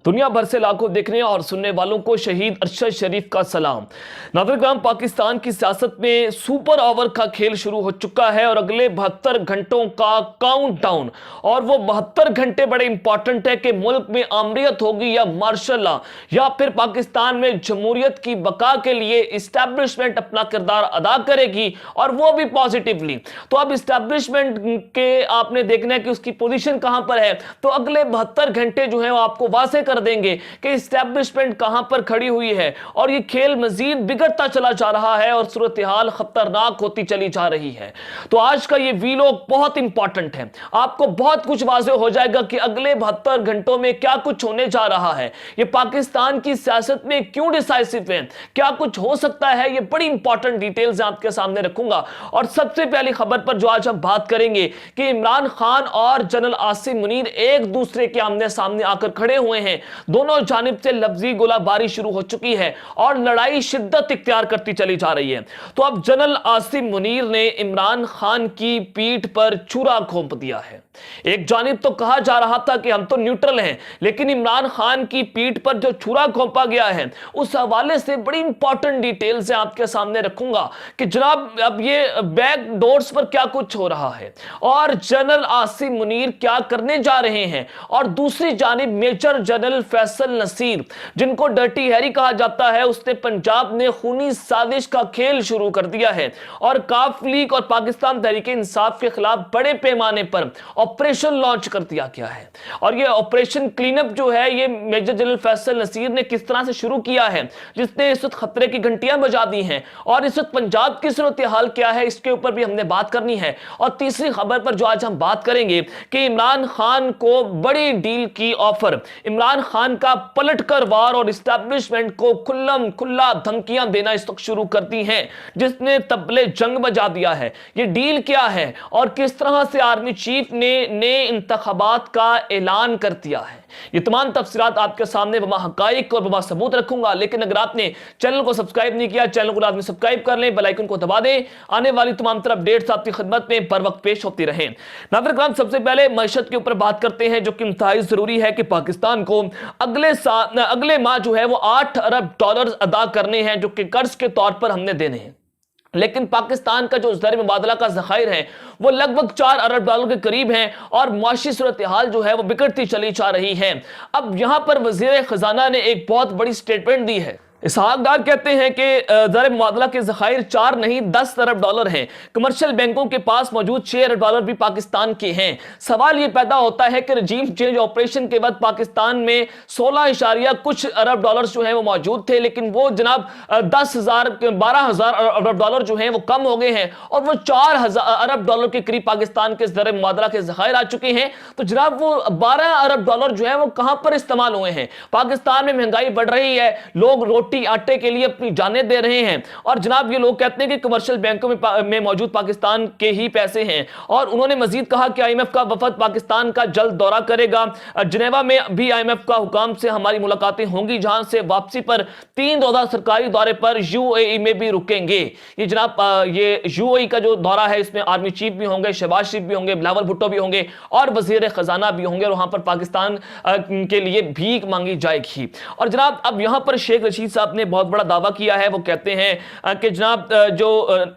दुनिया भर से लाखों देखने और सुनने वालों को शहीद अरशद शरीफ का सलाम। नादरग्राम पाकिस्तान की सियासत में सुपर ओवर का खेल शुरू हो चुका है और अगले 72 घंटों का काउंटडाउन, और वो 72 घंटे बड़े इंपॉर्टेंट है कि मुल्क में आमरीत होगी या मार्शल लॉ, या फिर पाकिस्तान में जमहूरियत की बका के लिए इस्टेब्लिशमेंट अपना किरदार अदा करेगी, और वो भी पॉजिटिवली। तो अब इस्टेब्लिशमेंट के आपने देखना है कि उसकी पोजीशन कहां पर है। तो अगले 72 घंटे जो है वो आपको वाज़ेह कर देंगे कि इस्टेब्लिशमेंट कहां पर खड़ी हुई है, और ये खेल मजीद बिगड़ता चला जा रहा है और सूरत हाल खतरनाक होती चली जा रही है। तो आज का ये वीलॉग बहुत इंपॉर्टेंट है, आपको बहुत कुछ वाज़ेह हो जाएगा कि अगले 72 घंटों में क्या कुछ होने जा रहा है, ये पाकिस्तान की सियासत में क्यों डिसाइसिव है, क्या कुछ हो सकता है। ये बड़ी इंपॉर्टेंट डिटेल्स आपके सामने रखूंगा। और सबसे पहली खबर पर जो आज हम बात करेंगे कि इमरान खान और जनरल आसिम मुनीर एक दूसरे के आमने सामने आकर खड़े हुए हैं। दोनों जानिब से लफ्जी गोलाबारी शुरू हो चुकी है और लड़ाई शिद्दत इख्तियार करती चली जा रही है। तो अब जनरल आसिम मुनीर ने इमरान खान की पीठ पर छुरा घोंप दिया है। एक जानिब तो कहा जा रहा था कि हम तो न्यूट्रल हैं, लेकिन इमरान खान की पीठ पर जो छुरा घोंपा गया है उस हवाले से बड़ी इंपॉर्टेंट डिटेल्स आपके सामने रखूंगा कि जनाब अब ये बैक डोर्स पर क्या कुछ हो रहा है और जनरल आसिम मुनीर क्या करने जा रहे हैं। और दूसरी जानिब मेजर जनरल फैसल नसीर, जिनको डर्टी हैरी कहा जाता है, उसने पंजाब में खूनी साजिश का खेल शुरू कर दिया है और काफ लीग और पाकिस्तान तहरीक इंसाफ के खिलाफ बड़े पैमाने पर ऑपरेशन लॉन्च कर दिया गया है। और ये ऑपरेशन क्लीनअप जो है ये मेजर जनरल फैसल नसीर ने किस तरह से शुरू किया है, जिसने इस वक्त खतरे की घंटियां बजा दी हैं। और इस वक्त पंजाब की सूरत हाल क्या है, इसके ऊपर भी हमने बात करनी है। और तीसरी खबर पर जो आज हम बात करेंगे कि इमरान खान को बड़ी डील की ऑफर, इमरान खान का पलटकर वार और इस्टेब्लिशमेंट को खुल्लम खुल्ला धमकियां देना इस वक्त शुरू कर दी हैं, जिसने तबले जंग बजा दिया है। ये डील क्या है और किस तरह से आर्मी चीफ ने इंतखाबात का ऐलान कर दिया है, ये तमाम तफसीलात आपके सामने बमा हकाइक और बमा सबूत रखूंगा। लेकिन अगर आपने चैनल को सब्सक्राइब नहीं किया, चैनल को लाजमी सब्सक्राइब कर लें, बेल आइकन को दबा दें, आने वाली तमाम तरह अपडेट्स आपकी खिदमत में बर वक्त पेश होती रहें। नाज़रीन, सबसे पहले मईशत के ऊपर बात करते हैं, जो कि इंतहाई जरूरी है कि पाकिस्तान को अगले माह जो है वो 8 अरब डॉलर अदा करने हैं, जो कि कर्ज के तौर पर हमने देने हैं। लेकिन पाकिस्तान का जो ज़र मुबादला का ज़खायर है वो लगभग 4 अरब डॉलर के करीब है और मुआशी सूरत हाल जो है वो बिगड़ती चली जा रही है। अब यहां पर वज़ीर ख़जाना ने एक बहुत बड़ी स्टेटमेंट दी है। इसहाक डार कहते हैं कि ज़र मुबादला के ज़खायर 4 नहीं 10 अरब डॉलर हैं। कमर्शियल बैंकों के पास मौजूद 6 अरब डॉलर भी पाकिस्तान के हैं। सवाल ये पैदा होता है कि रजीम चेंज ऑपरेशन के बाद पाकिस्तान में 16 कुछ अरब डॉलर जो हैं वो मौजूद थे, लेकिन वो जनाब 12,000 अरब डॉलर जो हैं वो कम हो गए हैं और वो 4,000 अरब डॉलर के करीब पाकिस्तान के ज़र मुबादला के ज़खायर आ चुके हैं। तो जनाब वो 12 अरब डॉलर जो है वो कहां पर इस्तेमाल हुए हैं। पाकिस्तान में महंगाई बढ़ रही है, लोग रोटी आटे के लिए अपनी जानें दे रहे हैं, और जनाब ये लोग कहते हैं कि कमर्शियल बैंकों में मौजूद पाकिस्तान के ही पैसे हैं। और उन्होंने मजीद कहा कि आईएमएफ का वफद पाकिस्तान का जल्द दौरा करेगा। जिनेवा में भी आईएमएफ का हुकाम से हमारी मुलाकातें होंगी, जहां से वापसी पर 3 रोज़ा सरकारी दौरे पर यूएई में भी रुकेंगे। ये जनाब ये यूएई का जो दौरा है इसमें आर्मी चीफ भी होंगे, शहबाज शरीफ भी होंगे, बिलावल भुट्टो भी होंगे और वजीर खजाना भी होंगे, और वहां पर पाकिस्तान के लिए भीख मांगी जाएगी। और जनाब अब यहां पर शेख रशीद साहब ने बहुत बड़ा दावा किया है। वो कहते हैं कि जनाब जो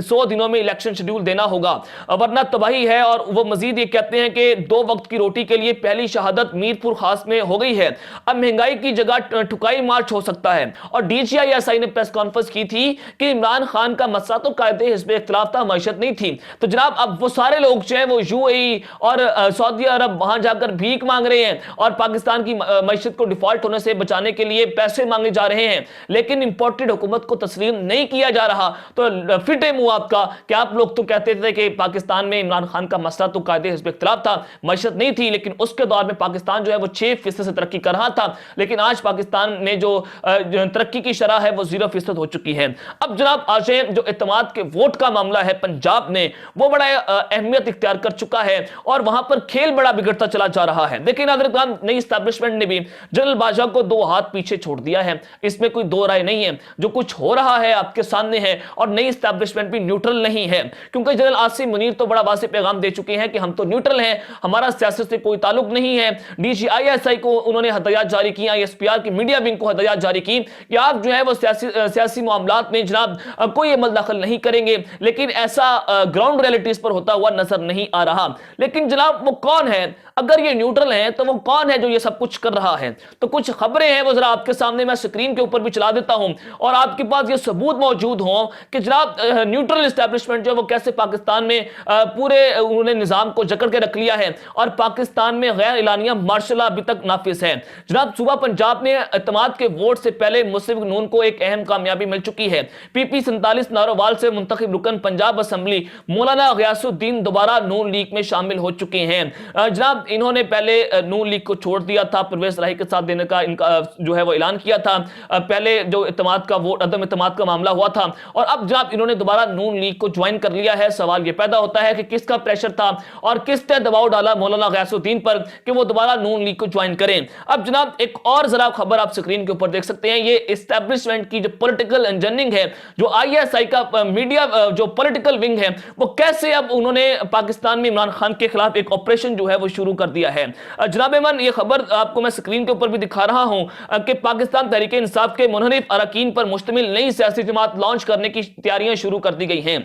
100 दिनों में इलेक्शन शेड्यूल देना होगा वरना तबाही है। और वो मजीद ये कहते हैं कि 2 वक्त की रोटी के लिए पहली शहादत मीरपुर खास में हो गई है, अब महंगाई की जगह ठुकाई मार्च हो सकता है। और DCISI ने प्रेस कॉन्फ्रेंस की थी कि इमरान खान का मसला तो कायदे हिस्ब इख्तिलाफ था, मैशत नहीं थी। तो जनाब अब वो सारे लोग जो हैं वो यूएई और सऊदी अरब वहां जाकर भीख मांग रहे हैं और पाकिस्तान की मैशत को डिफॉल्ट होने से बचाने के लिए पैसे मांगे जा रहे हैं, लेकिन इंपोर्टेड हुकूमत को तस्लीम नहीं किया जा रहा। तो फिट है मुंह आपका कि आप लोग तो कहते थे कि पाकिस्तान में इमरान खान का मसला तो कायदे हिस्ब इख्तिलाफ था, मैशत नहीं थी, लेकिन उसके दौर में पाकिस्तान जो है वो 6% से तरक्की कर रहा था, लेकिन आज पाकिस्तान में जो तरक्की की शरह है वो 0% हो चुकी है। अब जनाब आज जो इत्तेमाद के वोट का मामला है पंजाब में वो बड़ा अहमियत इख्तियार कर चुका है और वहां पर खेल बड़ा बिगड़ता चला जा रहा है। देखिए नाज़रीन, नई एस्टैब्लिशमेंट ने भी जनरल बाजवा को 2 हाथ पीछे छोड़ दिया है, इसमें कोई दो राय नहीं है, जो कुछ हो रहा है आपके सामने है, और नई एस्टैब्लिशमेंट भी न्यूट्रल नहीं है, क्योंकि जनरल आसिम मुनीर तो बड़ा वाज़ेह पैगाम दे चुके हैं कि हम तो न्यूट्रल हैं, हमारा सियासत से कोई ताल्लुक नहीं है। डीजी आईएसआई को उन्होंने हदायत जारी की, आईएसपीआर की मीडिया विंग को हदायत जारी की कि आप जो है वो सियासी मामलात में जनाब कोई अमल दखल नहीं करेंगे, लेकिन ऐसा ग्राउंड रियलिटीज पर होता हुआ नजर नहीं आ रहा। लेकिन जनाब वो कौन है? अगर ये न्यूट्रल है तो वो कौन है जो ये सब कुछ कर रहा है? तो कुछ खबरें हैं वो जरा आपके सामने मैं स्क्रीन के ऊपर भी चला देता हूं, और आपके पास ये सबूत मौजूद हो कि जनाब न्यूट्रल एस्टैब्लिशमेंट जो है वो कैसे पाकिस्तान में पूरे उन्होंने निजाम को जकड़ के रख लिया है, और पाकिस्तान में गैर इलानिया मार्शल अभी तक नाफिज है। जनाब सूबा पंजाब में इत्तेमाद के वोट से पहले मुस्लिम नून को एक अहम कामयाबी मिल चुकी है। पीपी 47 नारोवाल से मुंतखब रुकन पंजाब असेंबली मौलाना गयासुद्दीन दोबारा नून लीग में शामिल हो चुके हैं। जनाब इन्होंने पहले नून लीग को छोड़ दिया था, परवेज इलाही के साथ देने का इनका जो है वो ऐलान किया था, पहले जो इत्तेमाद का वोट अदम इत्तेमाद का मामला हुआ था, और अब जनाब इन्होंने दोबारा नून लीग को ज्वाइन कर लिया है। सवाल ये पैदा होता है कि किसका प्रेशर था और किसने दबाव डाला मौलाना गयासुद्दीन पर कि वो दोबारा नून लीग को ज्वाइन करें। अब जनाब एक और जरा खबर आप स्क्रीन के ऊपर देख सकते हैं, ये एस्टैब्लिशमेंट की जो पॉलिटिकल इंजीनियरिंग है, जो आईएसआई का मीडिया जो पॉलिटिकल विंग है, वो कैसे अब उन्होंने पाकिस्तान में इमरान खान के खिलाफ एक ऑपरेशन जो है वो शुरू कर दिया है। जनाब मन ये खबर आपको मैं स्क्रीन के ऊपर भी दिखा रहा हूं कि पाकिस्तान तहरीक इंसाफ के मुनहरिफ अरकान पर मुश्तमिल नई सियासी जमात लॉन्च करने की तैयारियां शुरू कर दी गई हैं।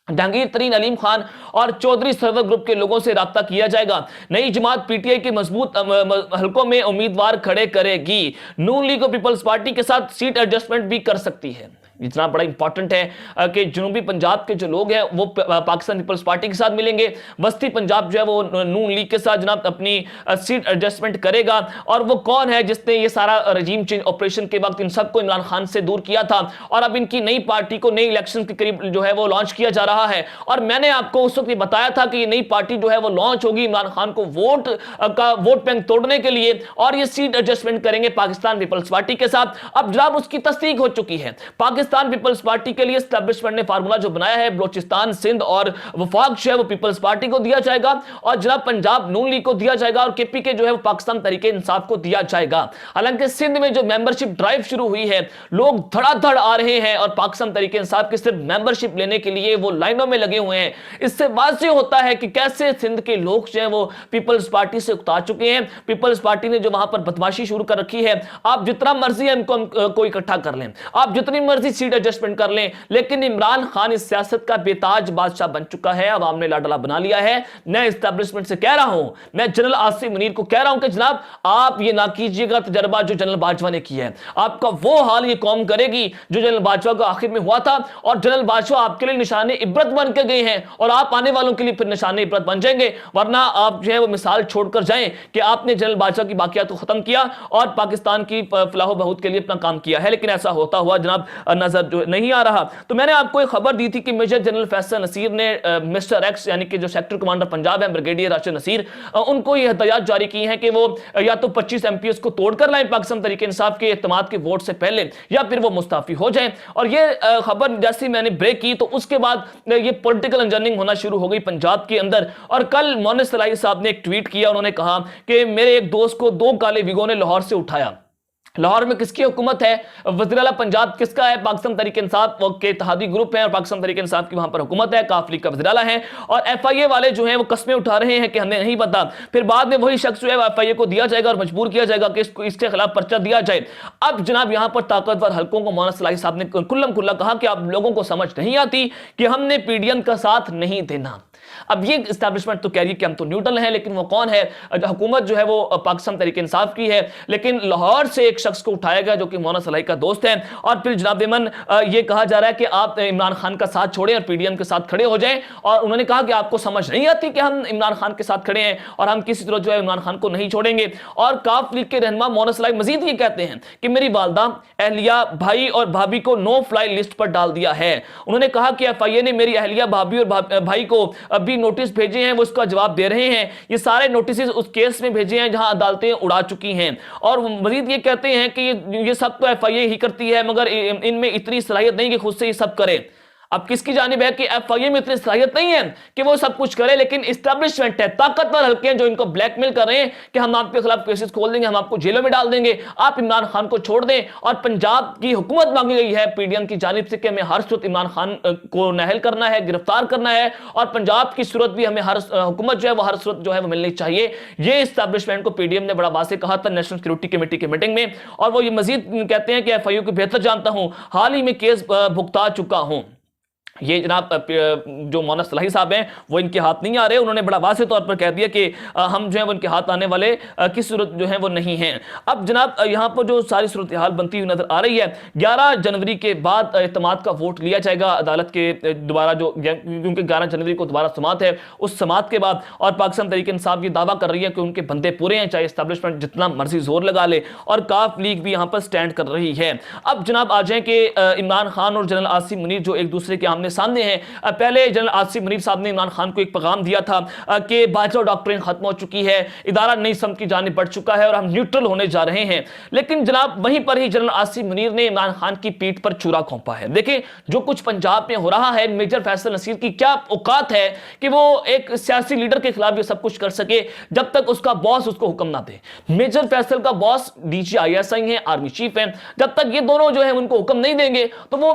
जहांगीर तरीन अलीम खान और चौधरी सरवर ग्रुप के लोगों से राब्ता किया जाएगा। नई जमात पीटीआई के मजबूत हलकों में उम्मीदवार खड़े करेगी। नून लीग और पीपल्स पार्टी के साथ सीट एडजस्टमेंट भी कर सकती है। इतना बड़ा इंपॉर्टेंट है कि जनूबी पंजाब के जो लोग हैं वो पाकिस्तान पीपल्स पार्टी के साथ मिलेंगे, वस्ती पंजाब जो है वो नून लीग के साथ जनाब अपनी सीट एडजस्टमेंट करेगा। और वो कौन है जिसने ये सारा रजीम चेंज ऑपरेशन के वक्त इन सबको इमरान खान से दूर किया था, और अब इनकी नई पार्टी को नई इलेक्शन के करीब जो है वो लॉन्च किया जा रहा है। और मैंने आपको उस वक्त बताया था कि ये नई पार्टी जो है वो लॉन्च होगी इमरान खान को वोट बैंक तोड़ने के लिए, और ये सीट एडजस्टमेंट करेंगे पाकिस्तान पीपल्स पार्टी के साथ। अब जनाब उसकी तस्दीक हो चुकी है। पाकिस्तान पीपल्स पार्टी के लिए एस्टैब्लिशमेंट ने फार्मूला जो बनाया है, बलोचिस्तान, सिंध और वफाक जो है वो पीपल्स पार्टी को दिया जाएगा, और जनाब पंजाब नून लीग को दिया जाएगा, और केपीके जो है वो पाकिस्तान तहरीक इंसाफ को दिया जाएगा। हालांकि सिंध में जो मेंबरशिप ड्राइव शुरू हुई है, लोग धड़ाधड़ आ रहे हैं और पाकिस्तान तहरीक इंसाफ की सिर्फ मेंबरशिप लेने के लिए वो लाइनों में लगे हुए हैं। इससे वाज़ेह होता है कि कैसे सिंध के लोग जो है वो पीपल्स पार्टी से उकता चुके हैं। पीपल्स पार्टी ने जो वहां पर बदमाशी शुरू कर रखी है, आप जितना मर्जी है इनको इकट्ठा कर लें, आप जितनी मर्जी सीट एडजस्टमेंट कर लें, लेकिन इमरान खान इस सियासत का बेताज बादशाह बन चुका है। अब आपने लाडला बना लिया है। मैं एस्टैब्लिशमेंट से कह रहा हूं, मैं जनरल आसिम मुनीर को कह रहा हूं कि जनाब आप ये ना कीजिएगा तजर्बा जो जनरल बाजवा ने किया है। आपका वो हाल ये कौम करेगी जो जनरल बाजवा को आखिर में हुआ था, और जनरल बाजवा आपके लिए निशाने इबरत बन के गए हैं, और आप आने वालों के लिए फिर निशाने इबरत बन जाएंगे। वरना आप जो है वो मिसाल छोड़कर जाएं कि आपने जनरल बाजवा की बाकियात को खत्म किया और पाकिस्तान की फलाह बहूत के लिए अपना काम किया है, लेकिन ऐसा होता हुआ जनाब नजर जो नहीं आ रहा। तो मैंने आपको एक खबर दी थी कि मेजर जनरल फैसल नसीर ने मिस्टर एक्स यानी कि जो सेक्टर कमांडर पंजाब है ब्रिगेडियर राशिद नसीर, उनको ये हदायत जारी की है कि वो या तो 25 एमपीएस को तोड़कर लाएं पाकिस्तान तहरीक इंसाफ के इत्तेमाद के वोट से पहले, या फिर वो मुस्ताफी हो जाएं। और ये खबर जैसे मैंने ब्रेक की तो उसके बाद ये पॉलिटिकल इंजीनियरिंग होना शुरू हो गई पंजाब के अंदर। और कल मोहम्मद सलाही साहब ने एक ट्वीट किया, उन्होंने कहा कि मेरे एक दोस्त को 2 काले विगों ने लाहौर से उठाया। लाहौर में किसकी हुकूमत है? वज़ीर आला पंजाब किसका है? पाकिस्तान तहरीक इंसाफ के इत्तेहादी ग्रुप है और पाकिस्तान तहरीक इंसाफ की वहां पर हुकूमत है, काफ लीग का वज़ीर आला है। और एफआईए वाले जो हैं वो कस्में उठा रहे हैं कि हमें नहीं पता, फिर बाद में वही शख्स जो है एफआईए को दिया जाएगा और मजबूर किया जाएगा कि इसके खिलाफ पर्चा दिया जाए। अब जनाब यहां पर ताकतवर हल्कों को मौलाना सलाही साहब ने खुल्लम खुल्ला कहा कि आप लोगों को समझ नहीं आती कि हमने पीडीएम का साथ नहीं देना। अब ये एस्टैब्लिशमेंट तो कह रही है कि हम तो न्यूट्रल हैं, लेकिन वो कौन है? हुकूमत जो है वो पाकिस्तान तहरीक इंसाफ की है, लेकिन लाहौर से एक शख्स को उठाया गया जो कि मौलाना सलाही का दोस्त है, और फिर जनाब मन ये कहा जा रहा है कि आप इमरान खान का साथ छोड़ें और पीडीएम के साथ खड़े हो जाएं। और उन्होंने कहा कि आपको समझ नहीं आती कि हम इमरान खान के साथ खड़े हैं और हम किसी तरह जो है इमरान खान को नहीं छोड़ेंगे। और काफ लीग के रहनुमा मौलाना सलाही मजीद ये कहते हैं कि मेरी वालदा, अहलिया, भाई और भाभी को नो फ्लाई लिस्ट पर डाल दिया है। उन्होंने कहा कि एफआईए ने मेरी अहलिया, भाभी और भाई को अभी नोटिस भेजे हैं, वो उसका जवाब दे रहे हैं। ये सारे नोटिस उस केस में भेजे हैं जहां अदालतें उड़ा चुकी हैं। और मजीद ये कहते हैं कि ये सब तो एफआईए ही करती है, मगर इनमें इतनी सलाहियत नहीं कि खुद से ये सब करे। اب کس کی جانب ہے کہ ایف آئی اے میں اتنی صلاحیت نہیں ہے کہ وہ سب کچھ کرے، لیکن اسٹیبلشمنٹ ہے، طاقتور حلقے ہیں جو ان کو بلیک میل کر رہے ہیں کہ ہم آپ کے خلاف کیسز کھول دیں گے، ہم آپ کو جیلوں میں ڈال دیں گے، آپ عمران خان کو چھوڑ دیں۔ اور پنجاب کی حکومت مانگی گئی ہے پی ڈی ایم کی جانب سے کہ ہمیں ہر صورت عمران خان کو نااہل کرنا ہے، گرفتار کرنا ہے، اور پنجاب کی صورت بھی ہمیں ہر حکومت جو ہے وہ ہر صورت جو ہے وہ ملنی چاہیے۔ یہ اسٹیبلشمنٹ کو پی ڈی ایم نے بڑا واضح کہا تھا نیشنل سیکورٹی کمیٹی کے میٹنگ میں، اور وہ یہ مزید کہتے ہیں کہ ایف آئی یو کو بہتر جانتا ہوں، حال ہی میں کیس بھگتا چکا ہوں۔ یہ جناب جو مولانا صلاحی صاحب ہیں وہ ان کے ہاتھ نہیں آ رہے، انہوں نے بڑا واضح طور پر کہہ دیا کہ ہم جو ہیں وہ ان کے ہاتھ آنے والے کس صورت جو ہیں وہ نہیں ہیں۔ اب جناب یہاں پر جو ساری صورتحال بنتی ہوئی نظر آ رہی ہے، 11 جنوری کے بعد اعتماد کا ووٹ لیا جائے گا عدالت کے دوبارہ، جو کیونکہ 11 جنوری کو دوبارہ سماعت ہے، اس سماعت کے بعد، اور پاکستان تحریک انصاف یہ دعویٰ کر رہی ہے کہ ان کے بندے پورے ہیں، چاہے اسٹیبلشمنٹ جتنا مرضی زور لگا لے، اور کاف لیگ بھی یہاں پر سٹینڈ کر رہی ہے۔ اب جناب آ جائیں کہ عمران خان اور جنرل عاصم منیر جو ایک دوسرے کے آمنے سامنے ہیں، پہلے جنرل عاصم منیر صاحب نے عمران خان کو ایک پیغام دیا تھا کہ باجوہ ڈاکٹرین ختم ہو چکی ہے، ادارہ نئی سمت کی جانب بڑھ چکا ہے اور ہم نیوٹرل ہونے جا رہے ہیں، لیکن جناب وہیں پر ہی جنرل عاصم منیر نے عمران خان کی پیٹھ پر چورا گھونپا ہے۔ دیکھیں جو کچھ پنجاب میں ہو رہا ہے، میجر فیصل نصیر کی کیا اوقات ہے کہ وہ ایک سیاسی لیڈر کے خلاف یہ سب کچھ کر سکے جب تک اس کا باس اس کو حکم نہ دے۔ میجر فیصل کا باس D G I S I ہیں، آرمی چیف ہیں، جب تک یہ دونوں جو ہیں ان کو حکم نہیں دیں گے تو وہ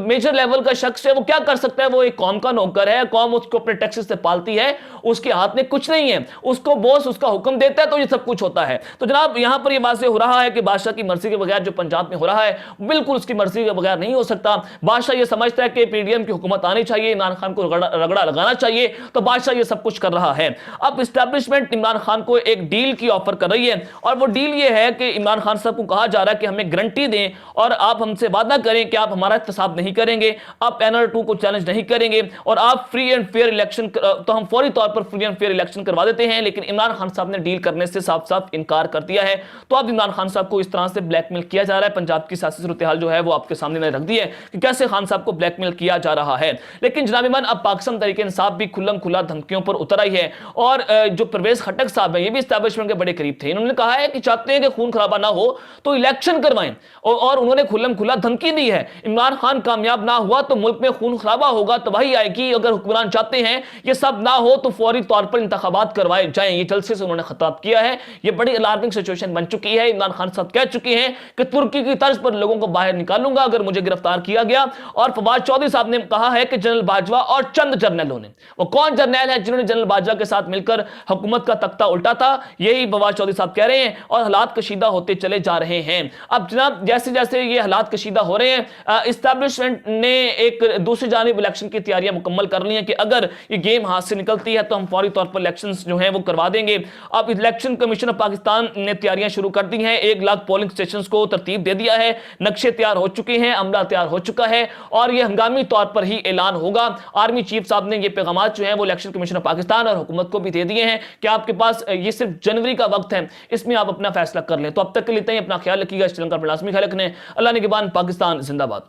میجر لیول کا شخص ہے، وہ کیا کر سکتا ہے؟ وہ ایک قوم کا نوکر ہے، قوم اس کو اپنے ٹیکسز سے پالتی ہے، اس کے ہاتھ میں کچھ نہیں ہے، اس کو باس اس کا حکم دیتا ہے تو یہ سب کچھ ہوتا ہے۔ تو جناب یہاں پر یہ واضح ہو رہا ہے کہ بادشاہ کی مرضی کے بغیر جو پنجاب میں ہو رہا ہے بالکل اس کی مرضی کے بغیر نہیں ہو سکتا۔ بادشاہ یہ سمجھتا ہے کہ پی ڈی ایم کی حکومت آنی چاہیے، عمران خان کو رگڑا لگانا چاہیے، تو بادشاہ یہ سب کچھ کر رہا ہے۔ اب اسٹیبلشمنٹ عمران خان کو ایک ڈیل کی آفر کر رہی ہے، اور وہ ڈیل یہ ہے کہ عمران خان صاحب کو کہا جا رہا ہے کہ ہمیں گارنٹی دیں اور آپ ہم سے وعدہ کریں کہ آپ ہمارا احتساب نہیں کریں گے، آپ NR2 کو چیلنج نہیں کریں گے، اور آپ فری اینڈ فیئر الیکشن، تو ہم فوری طور پر فری اینڈ فیئر الیکشن کروا دیتے ہیں۔ لیکن عمران خان صاحب نے ڈیل کرنے سے صاف صاف انکار کر دیا ہے۔ تو اب عمران خان صاحب کو اس طرح سے بلیک میل کیا جا رہا ہے، پنجاب کی سیاسی صورتحال جو ہے وہ آپ کے سامنے نے رکھ دی ہے کہ کیسے خان صاحب کو بلیک میل کیا جا رہا ہے۔ لیکن جناب ایمان اب پاکستان تحریک انصاف بھی کھلم کھلا دھمکیوں پر اتر آئی ہے، اور جو پرویز خٹک صاحب ہیں یہ بھی اسٹیبلشمنٹ کے بڑے قریب تھے، انہوں نے کہا ہے کہ چاہتے ہیں کہ خون خرابہ نہ ہو تو الیکشن کروائیں، اور انہوں نے کھلم کھلا دھمکی دی ہے عمران خان کامیاب نہ ہوا تو ملک میں خون خرابہ ہوگا، تباہی آئے گی، اگر حکمران چاہتے ہیں یہ سب نہ ہو تو فوری طور پر انتخابات کروائے جائیں۔ یہ جلسے سے انہوں نے خطاب کیا ہے، یہ بڑی الارمنگ سچویشن بن چکی ہے۔ عمران خان صاحب کہہ چکے ہیں کہ ترکی کی طرز پر لوگوں کو باہر نکالوں گا اگر مجھے گرفتار کیا گیا۔ اور فواد چودھری صاحب نے کہا ہے کہ جنرل باجوہ اور چند جرنیلوں نے، وہ کون جرنیل ہیں جنہوں نے جنرل باجوہ کے ساتھ مل کر حکومت کا تختہ الٹا تھا، یہی فواد چودھری صاحب کہہ رہے ہیں، اور حالات کشیدہ ہوتے چلے جا رہے ہیں۔ اب جناب جیسے جیسے یہ حالات کشیدہ ہو رہے ہیں، اسٹیبلشمنٹ نے ایک دوسری جانب الیکشن کی تیاریاں مکمل کر لی ہیں کہ اگر یہ گیم ہاتھ سے نکلتی ہے تو ہم فوری طور پر الیکشنز جو ہیں وہ کروا دیں گے۔ اب الیکشن کمیشن آف پاکستان نے تیاریاں شروع کر دی ہیں، 1 لاکھ پولنگ سٹیشنز کو ترتیب دے دیا ہے، نقشے تیار ہو چکے ہیں، عملہ تیار ہو چکا ہے، اور یہ ہنگامی طور پر ہی اعلان ہوگا۔ آرمی چیف صاحب نے یہ پیغامات جو ہیں وہ الیکشن کمیشن آف پاکستان اور حکومت کو بھی دے دیے ہیں کہ آپ کے پاس یہ صرف جنوری کا وقت ہے، اس میں آپ اپنا فیصلہ کر لیں۔ تو اب تک کے لیے اپنا خیال رکھیے گا، اس چینل کا لازمی خیال رکھیں۔ اللہ نگہبان، پاکستان زندہ باد۔